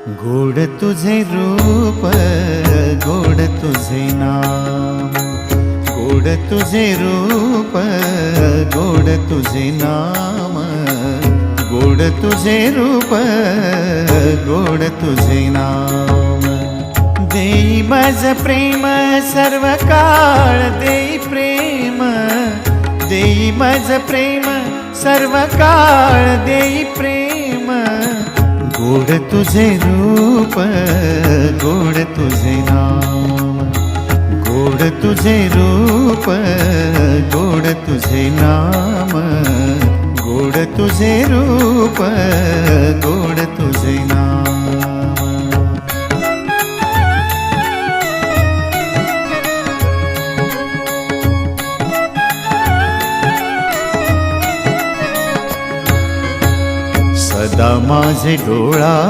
गोड तुझे रूप, गोड तुझे नाम, गोड तुझे रूप, गोड तुझे नाम, गोड तुझे रूप, गोड तुझे नाम। देई माझ प्रेम सर्व काळ, देई प्रेम, देई माझ प्रेम सर्व काळ, देई प्रेम। गोड तुझे रूप, गोड तुझे नाम, गोड तुझे रूप, गोड तुझे नाम, गोड तुझे रूप, गोड तुझे नाम। सदा माझे डोळा